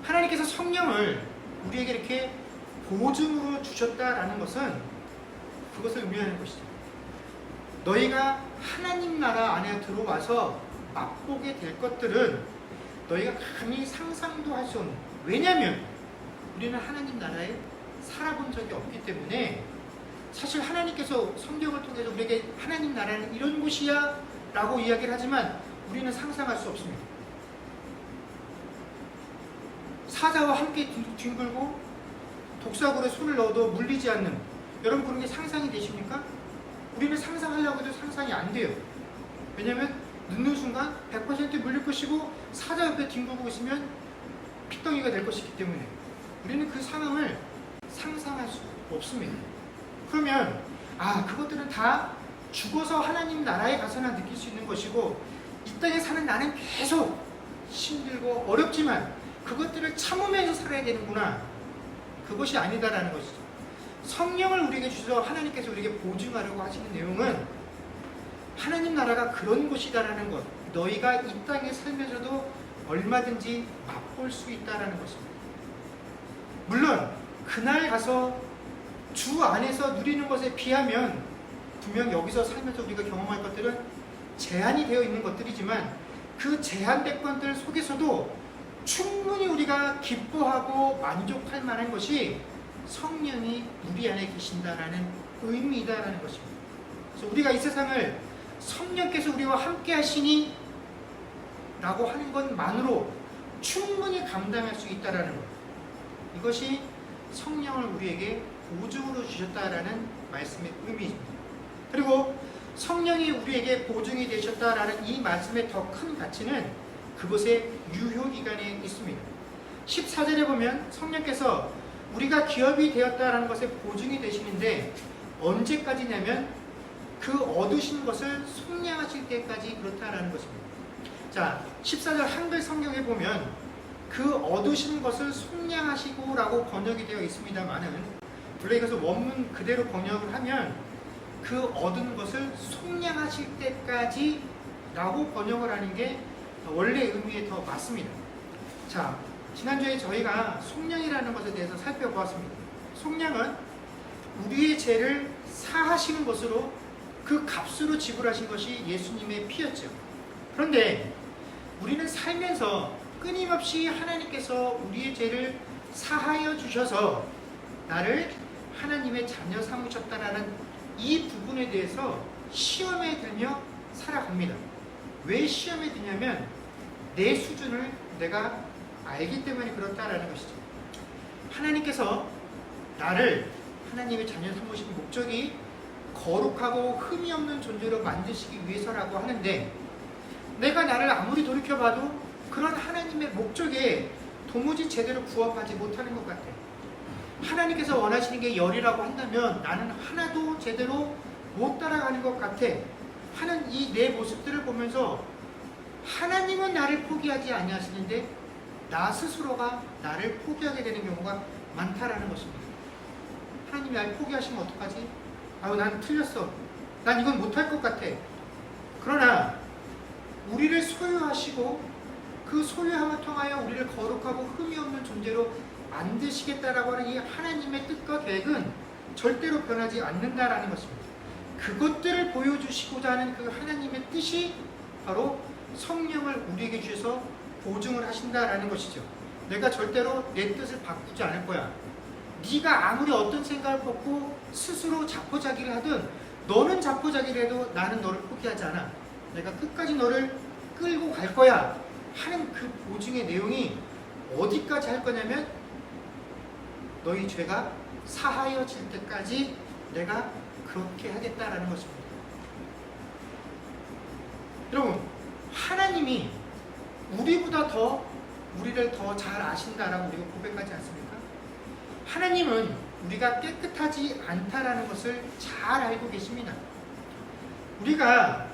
하나님께서 성령을 우리에게 이렇게 보증으로 주셨다라는 것은 그것을 의미하는 것이죠. 너희가 하나님 나라 안에 들어와서 맛보게 될 것들은 너희가 감히 상상도 할 수 없는, 왜냐하면 우리는 하나님 나라에 살아본 적이 없기 때문에, 사실 하나님께서 성경을 통해서 우리에게 하나님 나라는 이런 곳이야 라고 이야기를 하지만 우리는 상상할 수 없습니다. 사자와 함께 뒹굴고 독사굴에 손을 넣어도 물리지 않는, 여러분 그런 게 상상이 되십니까? 우리는 상상하려고 해도 상상이 안 돼요. 왜냐하면 늦는 순간 100% 물릴 것이고 사자 옆에 뒹굴고 있으면 핏덩이가 될 것이기 때문에 우리는 그 상황을 상상할 수 없습니다. 그러면 그것들은 다 죽어서 하나님 나라에 가서나 느낄 수 있는 것이고 이 땅에 사는 나는 계속 힘들고 어렵지만 그것들을 참으면서 살아야 되는구나. 그것이 아니다라는 것이죠. 성령을 우리에게 주셔서 하나님께서 우리에게 보증하려고 하시는 내용은 하나님 나라가 그런 곳이다라는 것, 너희가 이 땅에 살면서도 얼마든지 맛볼 수 있다라는 것입니다. 물론 그날 가서 주 안에서 누리는 것에 비하면 분명 여기서 살면서 우리가 경험할 것들은 제한이 되어 있는 것들이지만 그 제한된 것들 속에서도 충분히 우리가 기뻐하고 만족할 만한 것이 성령이 우리 안에 계신다라는 의미이다라는 것입니다. 그래서 우리가 이 세상을 성령께서 우리와 함께 하시니 라고 하는 것만으로 충분히 감당할 수 있다라는 것, 이것이 성령을 우리에게 보증으로 주셨다라는 말씀의 의미입니다. 그리고 성령이 우리에게 보증이 되셨다라는 이 말씀의 더 큰 가치는 그것의 유효기간에 있습니다. 14절에 보면 성령께서 우리가 기업이 되었다라는 것에 보증이 되시는데 언제까지냐면 그 얻으신 것을 속량하실 때까지 그렇다라는 것입니다. 자, 14절 한글 성경에 보면 그 얻으신 것을 속량하시고 라고 번역이 되어 있습니다만은 원래 이것을 원문 그대로 번역을 하면 그 얻은 것을 속량하실 때까지 라고 번역을 하는 게 원래 의미에 더 맞습니다. 자, 지난주에 저희가 속량이라는 것에 대해서 살펴보았습니다. 속량은 우리의 죄를 사하시는 것으로 그 값으로 지불하신 것이 예수님의 피였죠. 그런데 우리는 살면서 끊임없이 하나님께서 우리의 죄를 사하여 주셔서 나를 하나님의 자녀 삼으셨다라는 이 부분에 대해서 시험에 들며 살아갑니다. 왜 시험에 드냐면 내 수준을 내가 알기 때문에 그렇다라는 것이죠. 하나님께서 나를 하나님의 자녀 삼으신 목적이 거룩하고 흠이 없는 존재로 만드시기 위해서라고 하는데 내가 나를 아무리 돌이켜봐도 그런 하나님의 목적에 도무지 제대로 부합하지 못하는 것 같아. 하나님께서 원하시는 게 열이라고 한다면 나는 하나도 제대로 못 따라가는 것 같아 하는 이 내 모습들을 보면서 하나님은 나를 포기하지 아니하시는데 나 스스로가 나를 포기하게 되는 경우가 많다라는 것입니다. 하나님이 나를 포기하시면 어떡하지? 난 틀렸어. 난 이건 못할 것 같아. 그러나 우리를 소유하시고 그 소유함을 통하여 우리를 거룩하고 흠이 없는 존재로 만드시겠다라고 하는 이 하나님의 뜻과 계획은 절대로 변하지 않는다라는 것입니다. 그것들을 보여주시고자 하는 그 하나님의 뜻이 바로 성령을 우리에게 주셔서 보증을 하신다라는 것이죠. 내가 절대로 내 뜻을 바꾸지 않을 거야. 네가 아무리 어떤 생각을 갖고 스스로 자포자기를 하든 너는 자포자기를 해도 나는 너를 포기하지 않아. 내가 끝까지 너를 끌고 갈 거야 하는 그 보증의 내용이 어디까지 할 거냐면 너희 죄가 사하여질 때까지 내가 그렇게 하겠다라는 것입니다. 여러분, 하나님이 우리보다 더 우리를 더 잘 아신다라고 우리가 고백하지 않습니까? 하나님은 우리가 깨끗하지 않다라는 것을 잘 알고 계십니다. 우리가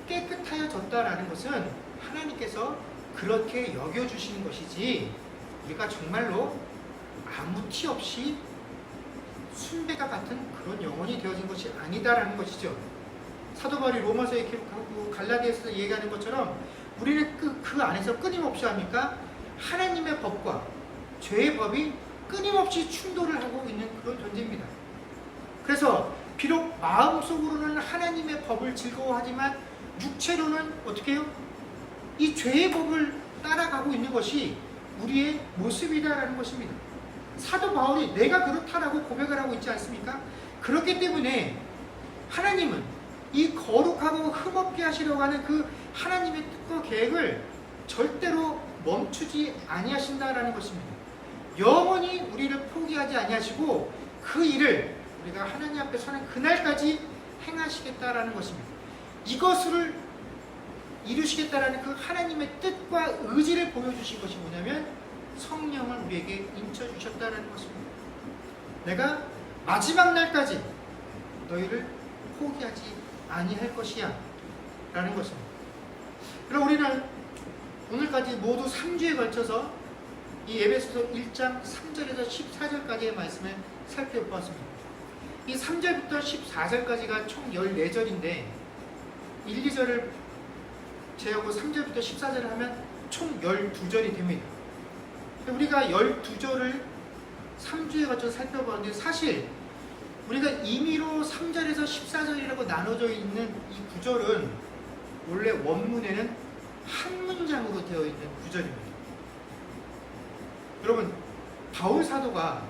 깨끗하여졌다라는 것은 하나님께서 그렇게 여겨주시는 것이지 우리가 정말로 아무 티 없이 순배가 같은 그런 영혼이 되어진 것이 아니다라는 것이죠. 사도 바울이 로마서에 기록하고 갈라디아서에 얘기하는 것처럼 우리는 그 안에서 끊임없이 합니까? 하나님의 법과 죄의 법이 끊임없이 충돌을 하고 있는 그런 존재입니다. 그래서 비록 마음속으로는 하나님의 법을 즐거워하지만 육체로는 어떻게 해요? 이 죄의 법을 따라가고 있는 것이 우리의 모습이다라는 것입니다. 사도 바울이 내가 그렇다라고 고백을 하고 있지 않습니까? 그렇기 때문에 하나님은 이 거룩하고 흠없게 하시려고 하는 그 하나님의 뜻과 계획을 절대로 멈추지 아니하신다라는 것입니다. 영원히 우리를 포기하지 아니하시고 그 일을 우리가 하나님 앞에 서는 그날까지 행하시겠다라는 것입니다. 이것을 이루시겠다라는 그 하나님의 뜻과 의지를 보여주신 것이 뭐냐면 성령을 우리에게 인쳐주셨다라는 것입니다. 내가 마지막 날까지 너희를 포기하지 아니할 것이야 라는 것입니다. 그럼 우리는 오늘까지 모두 3주에 걸쳐서 이 에베소서 1장 3절에서 14절까지의 말씀을 살펴보았습니다. 이 3절부터 14절까지가 총 14절인데 1, 2절을 제하고 3절부터 14절을 하면 총 12절이 됩니다. 우리가 12절을 3주에 걸쳐 살펴보았는데 사실 우리가 임의로 3절에서 14절이라고 나눠져 있는 이 구절은 원래 원문에는 한 문장으로 되어 있는 구절입니다. 여러분, 바울 사도가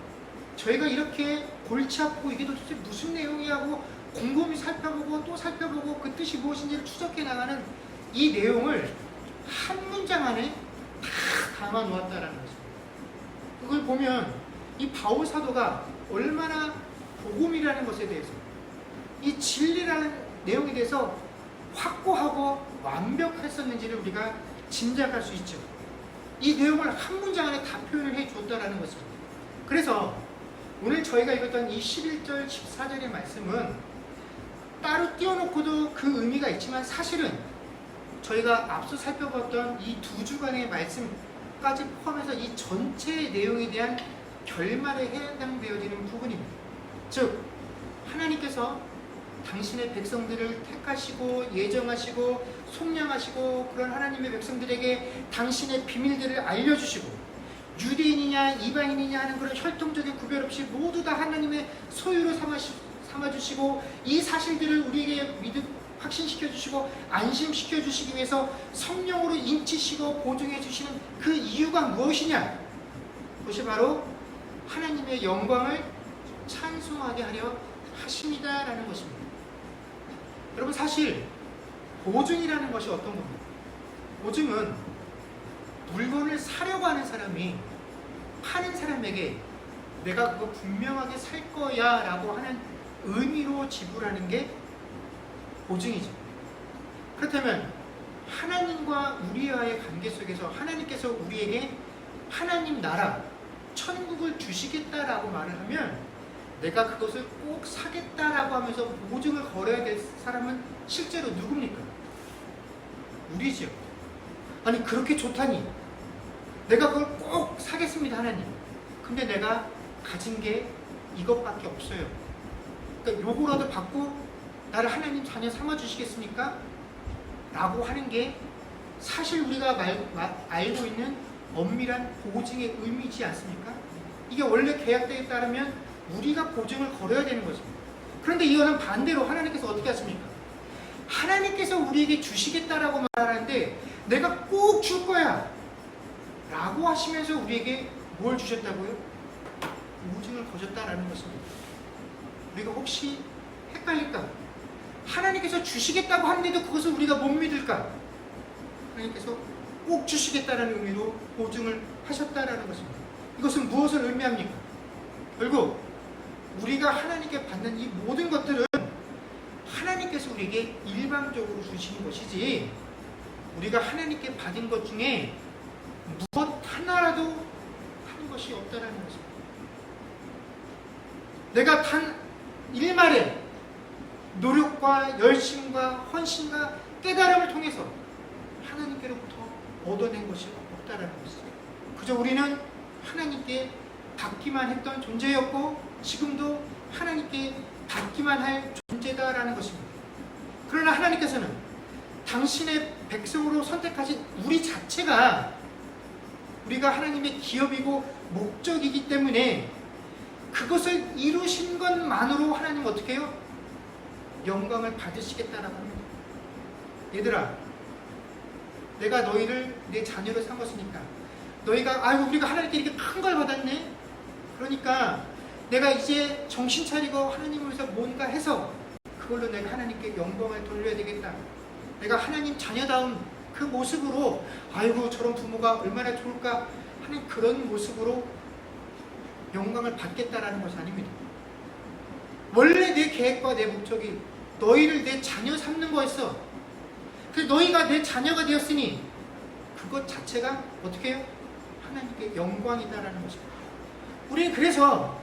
저희가 이렇게 골치 아프고 이게 도대체 무슨 내용이야 하고 곰곰이 살펴보고 또 살펴보고 그 뜻이 무엇인지를 추적해 나가는 이 내용을 한 문장 안에 다 담아 놓았다라는 것입니다. 그걸 보면 이 바울 사도가 얼마나 복음이라는 것에 대해서 이 진리라는 내용에 대해서 확고하고 완벽했었는지를 우리가 짐작할 수 있죠. 이 내용을 한 문장 안에 다 표현을 해줬다라는 것입니다. 그래서 오늘 저희가 읽었던 이 11절, 14절의 말씀은 따로 띄워놓고도 그 의미가 있지만 사실은 저희가 앞서 살펴봤던 이 두 주간의 말씀까지 포함해서 이 전체의 내용에 대한 결말에 해당되어지는 부분입니다. 즉 하나님께서 당신의 백성들을 택하시고 예정하시고 속량하시고 그런 하나님의 백성들에게 당신의 비밀들을 알려주시고 유대인이냐 이방인이냐 하는 그런 혈통적인 구별 없이 모두 다 하나님의 소유로 삼아주시고 이 사실들을 우리에게 확신시켜 주시고 안심시켜 주시기 위해서 성령으로 인치시고 보증해 주시는 그 이유가 무엇이냐? 그것이 바로 하나님의 영광을 찬송하게 하려 하십니다라는 것입니다. 여러분, 사실 보증이라는 것이 어떤 겁니까? 보증은 물건을 사려고 하는 사람이 파는 사람에게 내가 그거 분명하게 살 거야 라고 하는 의미로 지불하는 게 보증이죠. 그렇다면 하나님과 우리와의 관계 속에서 하나님께서 우리에게 하나님 나라, 천국을 주시겠다라고 말을 하면 내가 그것을 꼭 사겠다라고 하면서 보증을 걸어야 될 사람은 실제로 누굽니까? 우리죠. 아니 그렇게 좋다니 내가 그걸 꼭 사겠습니다 하나님. 근데 내가 가진 게 이것밖에 없어요. 그러니까 요거라도 받고 나를 하나님 자녀 삼아주시겠습니까? 라고 하는 게 사실 우리가 알고 있는 엄밀한 보증의 의미이지 않습니까? 이게 원래 계약대에 따르면 우리가 보증을 걸어야 되는 것입니다. 그런데 이거는 반대로 하나님께서 어떻게 하십니까? 하나님께서 우리에게 주시겠다라고 말하는데 내가 꼭 줄 거야 라고 하시면서 우리에게 뭘 주셨다고요? 보증을 거셨다라는 것입니다. 우리가 혹시 헷갈릴까? 하나님께서 주시겠다고 하는데도 그것을 우리가 못 믿을까? 하나님께서 꼭 주시겠다라는 의미로 보증을 하셨다라는 것입니다. 이것은 무엇을 의미합니까? 결국 우리가 하나님께 받는 이 모든 것들은 하나님께서 우리에게 일방적으로 주시는 것이지 우리가 하나님께 받은 것 중에 무엇 하나라도 하는 것이 없다라는 것입니다. 내가 단 일말에 노력과 열심과 헌신과 깨달음을 통해서 하나님께로부터 얻어낸 것이 없다라는 것이죠. 그저 우리는 하나님께 받기만 했던 존재였고 지금도 하나님께 받기만 할 존재다라는 것입니다. 그러나 하나님께서는 당신의 백성으로 선택하신 우리 자체가 우리가 하나님의 기업이고 목적이기 때문에 그것을 이루신 것만으로 하나님 어떻게 해요? 영광을 받으시겠다라고 합니다. 얘들아, 내가 너희를 내 자녀로 삼았으니까 너희가 아이고 우리가 하나님께 이렇게 큰 걸 받았네. 그러니까 내가 이제 정신 차리고 하나님을 위해서 뭔가 해서 그걸로 내가 하나님께 영광을 돌려야 되겠다. 내가 하나님 자녀다운 그 모습으로 아이고 저런 부모가 얼마나 좋을까 하는 그런 모습으로 영광을 받겠다라는 것이 아닙니다. 원래 내 계획과 내 목적이 너희를 내 자녀 삼는 거였어. 그래서 너희가 내 자녀가 되었으니 그것 자체가 어떻게 해요? 하나님께 영광이다라는 것입니다. 우리는 그래서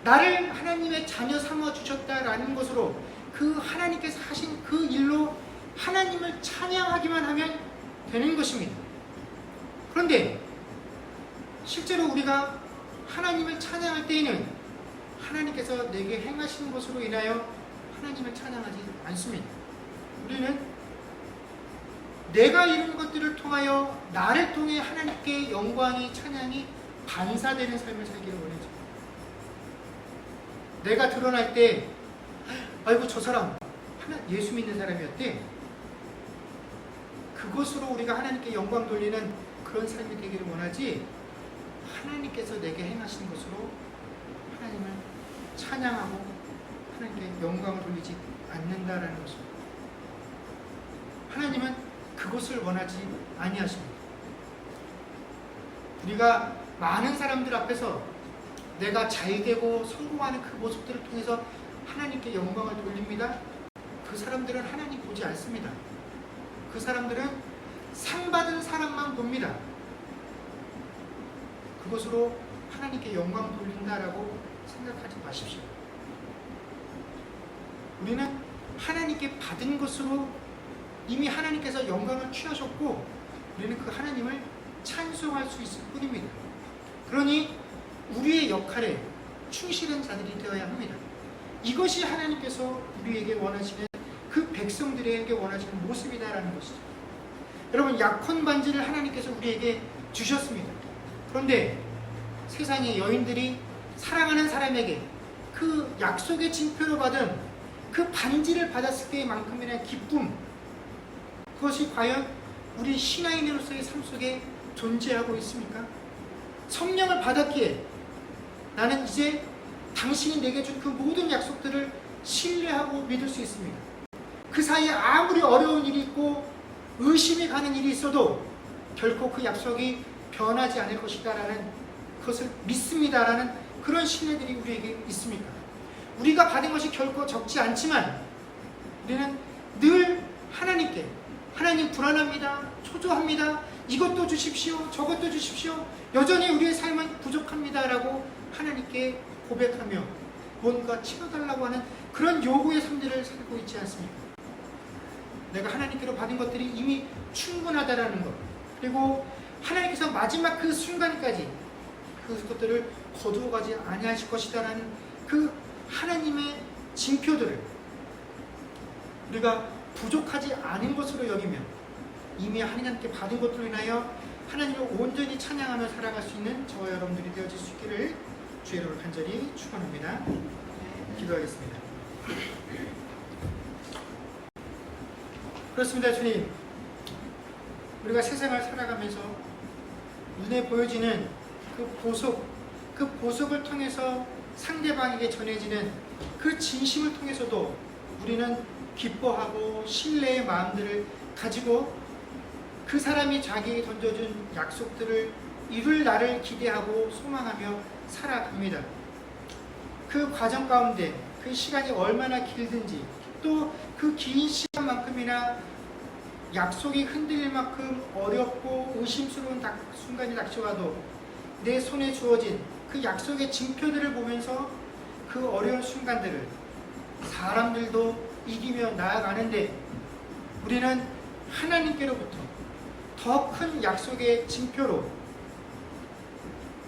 나를 하나님의 자녀 삼아주셨다라는 것으로 그 하나님께서 하신 그 일로 하나님을 찬양하기만 하면 되는 것입니다. 그런데 실제로 우리가 하나님을 찬양할 때에는 하나님께서 내게 행하신 것으로 인하여 하나님을 찬양하지 않습니다. 우리는 내가 이룬 것들을 통하여 나를 통해 하나님께 영광이 찬양이 반사되는 삶을 살기를 원하죠. 내가 드러날 때 아이고 저 사람 예수 믿는 사람이었대. 그것으로 우리가 하나님께 영광 돌리는 그런 삶이 되기를 원하지, 하나님께서 내게 행하신 것으로 하나님을 찬양하고 하나님께 영광을 돌리지 않는다라는 것입니다. 하나님은 그것을 원하지 아니하십니다. 우리가 많은 사람들 앞에서 내가 잘되고 성공하는 그 모습들을 통해서 하나님께 영광을 돌립니다. 그 사람들은 하나님 보지 않습니다. 그 사람들은 상 받은 사람만 봅니다. 그것으로 하나님께 영광 돌린다라고 생각하지 마십시오. 우리는 하나님께 받은 것으로 이미 하나님께서 영광을 취하셨고 우리는 그 하나님을 찬송할 수 있을 뿐입니다. 그러니 우리의 역할에 충실한 자들이 되어야 합니다. 이것이 하나님께서 우리에게 원하시는 그 백성들에게 원하시는 모습이다라는 것이죠. 여러분, 약혼 반지를 하나님께서 우리에게 주셨습니다. 그런데 세상의 여인들이 사랑하는 사람에게 그 약속의 징표로 받은 그 반지를 받았을 때만큼이나 기쁨, 그것이 과연 우리 신앙인으로서의 삶 속에 존재하고 있습니까? 성령을 받았기에 나는 이제 당신이 내게 준 그 모든 약속들을 신뢰하고 믿을 수 있습니다. 그 사이에 아무리 어려운 일이 있고 의심이 가는 일이 있어도 결코 그 약속이 변하지 않을 것이다라는 그것을 믿습니다라는 그런 신뢰들이 우리에게 있습니까? 우리가 받은 것이 결코 적지 않지만 우리는 늘 하나님께 하나님 불안합니다. 초조합니다. 이것도 주십시오. 저것도 주십시오. 여전히 우리의 삶은 부족합니다라고 하나님께 고백하며 뭔가 채워달라고 하는 그런 요구의 삶들을 살고 있지 않습니까? 내가 하나님께로 받은 것들이 이미 충분하다라는 것, 그리고 하나님께서 마지막 그 순간까지 그것들을 거두어가지 아니하실 것이다라는 그 하나님의 징표들을 우리가 부족하지 않은 것으로 여기며 이미 하나님께 받은 것으로 인하여 하나님을 온전히 찬양하며 살아갈 수 있는 저와 여러분들이 되어질 수 있기를 주의 이름으로 간절히 축원합니다. 기도하겠습니다. 그렇습니다. 주님, 우리가 세상을 살아가면서 눈에 보여지는 그 보석을 통해서 상대방에게 전해지는 그 진심을 통해서도 우리는 기뻐하고 신뢰의 마음들을 가지고 그 사람이 자기에게 던져준 약속들을 이룰 날을 기대하고 소망하며 살아갑니다. 그 과정 가운데 그 시간이 얼마나 길든지 또 그 긴 시간만큼이나 약속이 흔들릴 만큼 어렵고 의심스러운 순간이 닥쳐와도 내 손에 주어진 그 약속의 징표들을 보면서 그 어려운 순간들을 사람들도 이기며 나아가는데 우리는 하나님께로부터 더 큰 약속의 징표로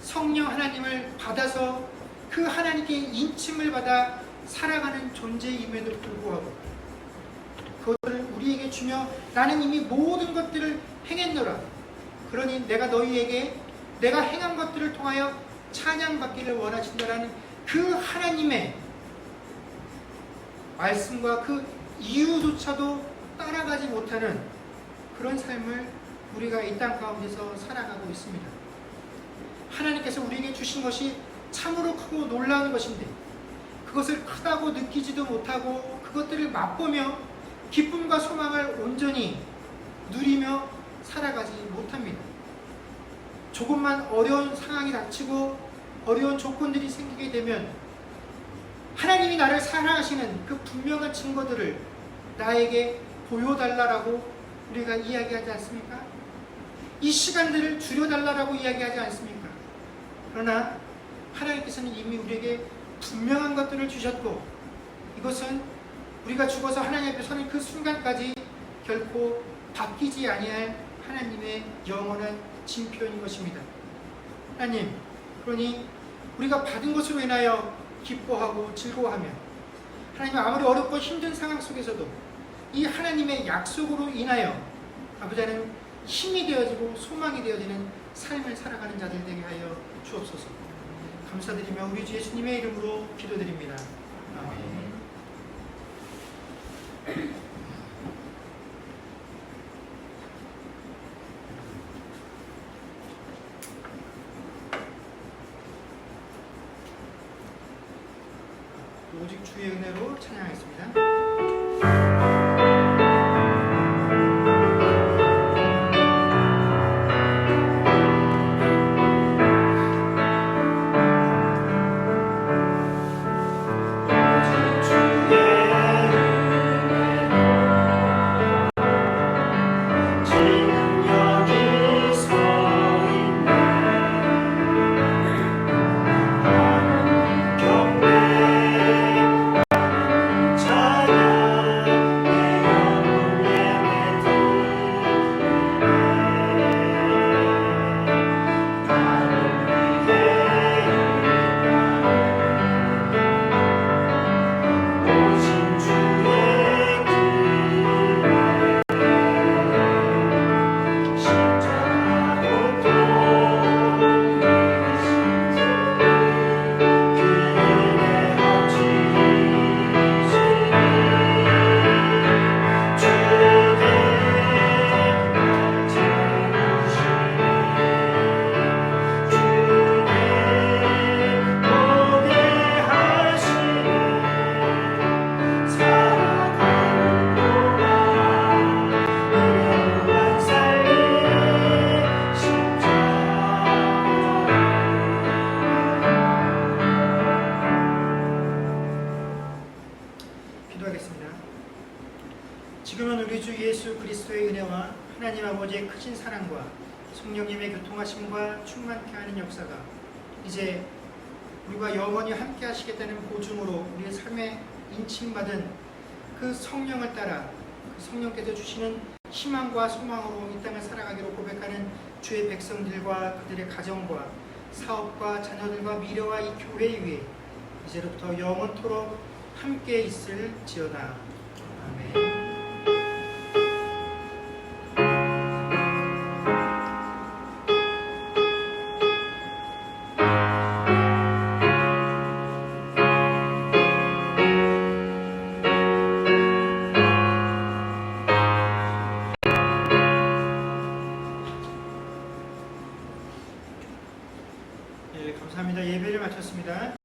성령 하나님을 받아서 그 하나님께 인침을 받아 살아가는 존재임에도 불구하고 그것을 우리에게 주며 나는 이미 모든 것들을 행했노라. 그러니 내가 너희에게 내가 행한 것들을 통하여 찬양받기를 원하신다라는 그 하나님의 말씀과 그 이유조차도 따라가지 못하는 그런 삶을 우리가 이 땅 가운데서 살아가고 있습니다. 하나님께서 우리에게 주신 것이 참으로 크고 놀라운 것인데 그것을 크다고 느끼지도 못하고 그것들을 맛보며 기쁨과 소망을 온전히 누리며 살아가지 못합니다. 조금만 어려운 상황이 닥치고 어려운 조건들이 생기게 되면 하나님이 나를 사랑하시는 그 분명한 증거들을 나에게 보여달라고 우리가 이야기하지 않습니까? 이 시간들을 줄여달라고 이야기하지 않습니까? 그러나 하나님께서는 이미 우리에게 분명한 것들을 주셨고, 이것은 우리가 죽어서 하나님 앞에 서는 그 순간까지 결코 바뀌지 아니할 하나님의 영원한 징표인 것입니다. 하나님, 그러니 우리가 받은 것으로 인하여 기뻐하고 즐거워하며, 하나님 아무리 어렵고 힘든 상황 속에서도 이 하나님의 약속으로 인하여 아버지는 힘이 되어지고 소망이 되어지는 삶을 살아가는 자들 되게 하여 주옵소서. 감사드리며 우리 주 예수님의 이름으로 기도드립니다. 아멘. 오직 주의 은혜로 찬양하겠습니다. 기도하겠습니다. 지금은 우리 주 예수 그리스도의 은혜와 하나님 아버지의 크신 사랑과 성령님의 교통하심과 충만케 하는 역사가 이제 우리가 영원히 함께 하시겠다는 보증으로 우리의 삶에 인침받은 그 성령을 따라 그 성령께서 주시는 희망과 소망으로 이 땅을 살아가기로 고백하는 주의 백성들과 그들의 가정과 사업과 자녀들과 미래와 이 교회 위에 이제로부터 영원토록 함께 있을지어다. 아멘. 감사합니다. 예배를 마쳤습니다.